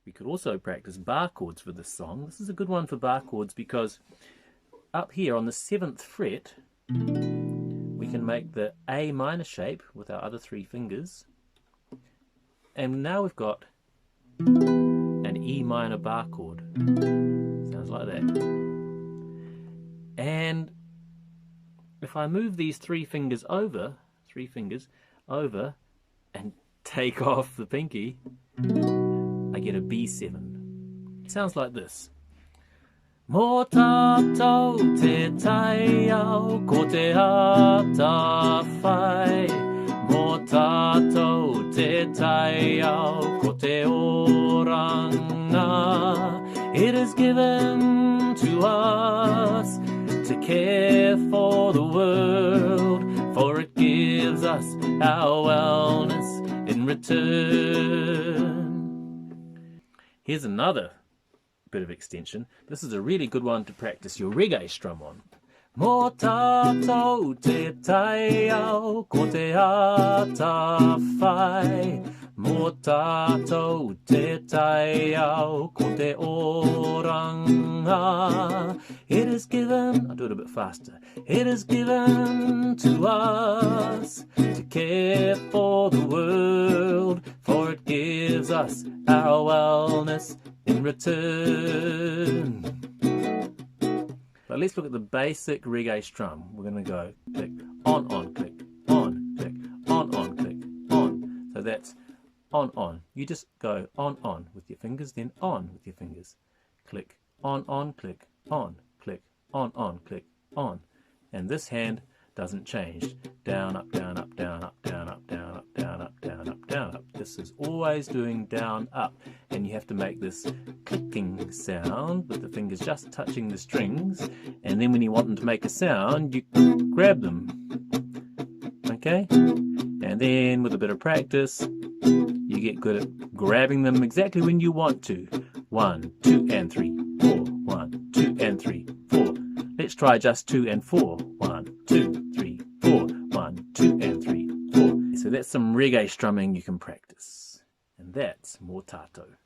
We could also practice bar chords for this song. This is a good one for bar chords because up here on the 7th fret, we can make the A minor shape with our other 3 fingers. And now we've got an E minor bar chord. Sounds like that. And if I move these 3 fingers over, and take off the pinky, I get a B7. It sounds like this. Mō tātou te tai au ko te hata whai. Mō tātou te tai au ko te oranga. It is given to us to care for the world, for it gives us our wellness in return. Here's another bit of extension. This is a really good one to practice your reggae strum on. Mō tātou te tai au ko te hata whai. Mō tātou te tai au ko te oranga. It is given, I'll do it a bit faster. It is given to us to care for the world, for it gives us our wellness in return. But let's look at the basic reggae strum. We're going to go click, on, click, on, click, on, click, on. So that's on. You just go on with your fingers, then on with your fingers. Click, on, click, on, click, on, click, on. And this hand doesn't change. Down, up, down, up, down, up, down, up, down, up, down, up, down, up, down, up. This is always doing down, up. And you have to make this clicking sound with the fingers just touching the strings. And then when you want them to make a sound, you grab them. Okay? And then with a bit of practice, you get good at grabbing them exactly when you want to. 1, 2, and 3, 4. 1, 2, and 3, 4. Let's try just 2 and 4. 1, 2, 3, 4. 1, 2, and 3, 4. So that's some reggae strumming you can practice. And that's Mō Tātou.